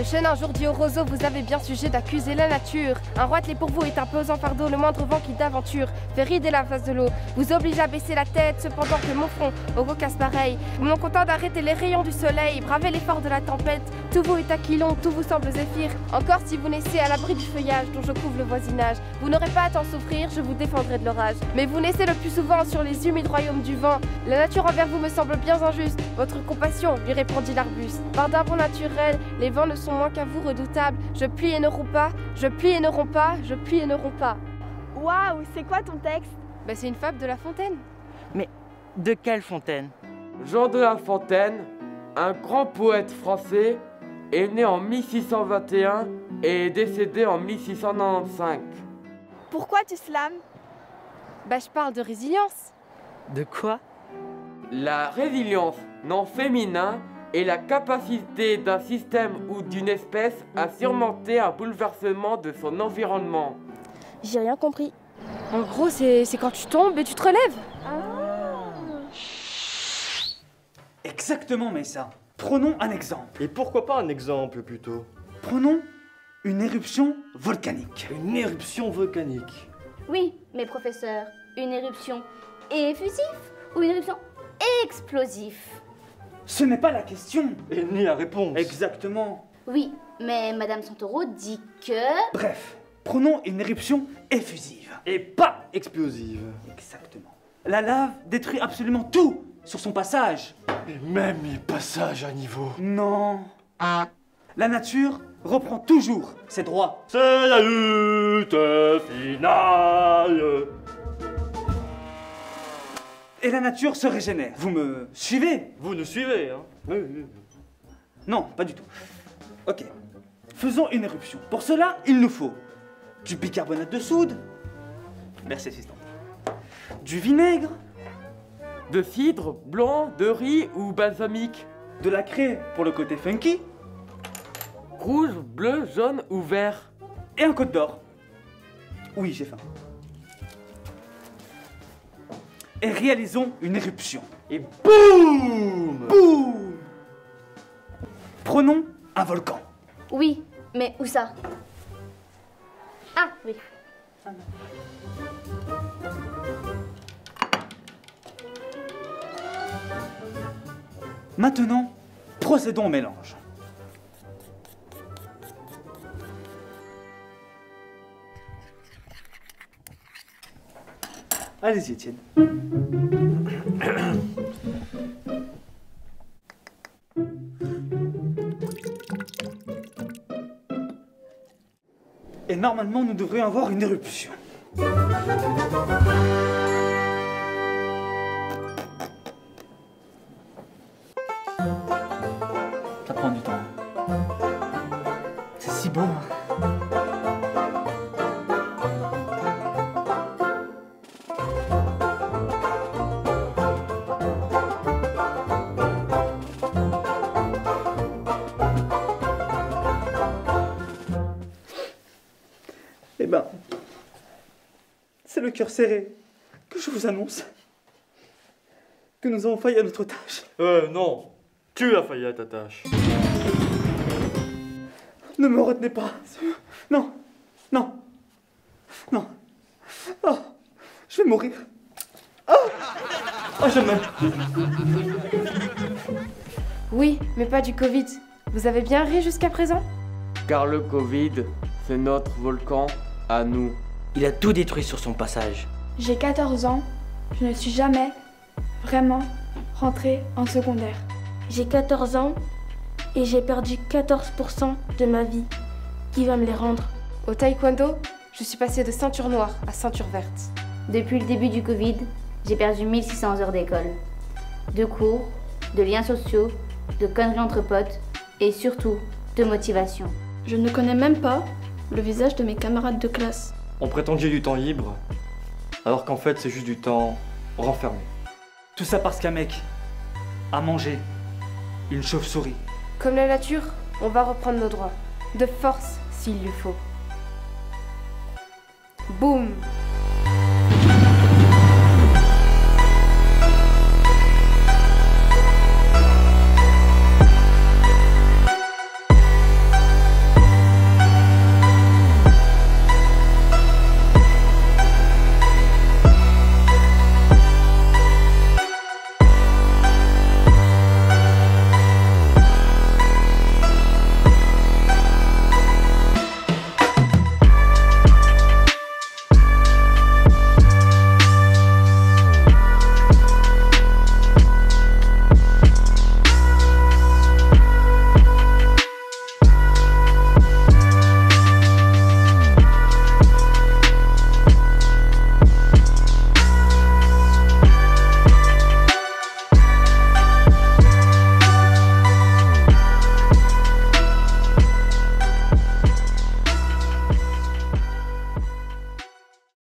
Le chêne un jour dit au roseau, vous avez bien sujet d'accuser la nature. Un roitelet pour vous est un pesant fardeau, le moindre vent qui d'aventure fait rider la face de l'eau. Vous oblige à baisser la tête, cependant que mon front, au rocasse pareil, non content d'arrêter les rayons du soleil, braver l'effort de la tempête, tout vous est aquilon, tout vous semble zéphyr. Encore si vous naissez à l'abri du feuillage dont je couvre le voisinage, vous n'aurez pas à t'en souffrir, je vous défendrai de l'orage. Mais vous naissez le plus souvent sur les humides royaumes du vent. La nature envers vous me semble bien injuste. Votre compassion, lui répondit l'arbuste. Par d'un bon naturel, les vents ne sont moins qu'à vous redoutables. Je plie et ne romps pas, je plie et ne romps pas, je plie et ne romps pas. Waouh, c'est quoi ton texte? Bah c'est une fable de La Fontaine. Mais de quelle Fontaine? Jean de La Fontaine, un grand poète français, est né en 1621 et est décédé en 1695. Pourquoi tu slams? Bah je parle de résilience. De quoi? La résilience, nom féminin, est la capacité d'un système ou d'une espèce à surmonter un bouleversement de son environnement. J'ai rien compris. En gros c'est quand tu tombes et tu te relèves. Exactement, Messa. Prenons un exemple. Et pourquoi pas un exemple plutôt? Prenons une éruption volcanique. Une éruption volcanique. Oui, mais professeur, une éruption effusif ou une éruption explosif? Ce n'est pas la question. Et ni la réponse. Exactement. Oui, mais Madame Santoro dit que... Bref, prenons une éruption effusive. Et pas explosive. Exactement. La lave détruit absolument tout sur son passage. Et même les passages à niveau. Non. La nature reprend toujours ses droits. C'est la lutte finale. Et la nature se régénère. Vous me suivez? Vous nous suivez, hein? Oui. Non, pas du tout. Ok. Faisons une éruption. Pour cela, il nous faut du bicarbonate de soude. Merci, assistant. Du vinaigre. De cidre, blanc, de riz ou balsamique. De la craie pour le côté funky. Rouge, bleu, jaune ou vert. Et un côte d'or. Oui, j'ai faim. Et réalisons une éruption. Et boum! Boum! Prenons un volcan. Oui, mais où ça? Ah, oui. Maintenant, procédons au mélange. Allez-y, Étienne. Et normalement, nous devrions avoir une éruption. Ça prend du temps. C'est si beau. Eh ben, c'est le cœur serré que je vous annonce que nous avons failli à notre tâche. Non. Tu as failli à ta tâche. Ne me retenez pas. Non, non, non. Oh, je vais mourir. Oh, je meurs. Oui, mais pas du Covid. Vous avez bien ri jusqu'à présent? Car le Covid, c'est notre volcan à nous. Il a tout détruit sur son passage. J'ai 14 ans, je ne suis jamais vraiment rentrée en secondaire. J'ai 14 ans et j'ai perdu 14% de ma vie. Qui va me les rendre? Au taekwondo, je suis passée de ceinture noire à ceinture verte. Depuis le début du Covid, j'ai perdu 1600 heures d'école. De cours, de liens sociaux, de conneries entre potes et surtout de motivation. Je ne connais même pas le visage de mes camarades de classe. On prétend que j'ai du temps libre, alors qu'en fait c'est juste du temps renfermé. Tout ça parce qu'un mec a mangé une chauve-souris. Comme la nature, on va reprendre nos droits. De force, s'il le faut. Boum!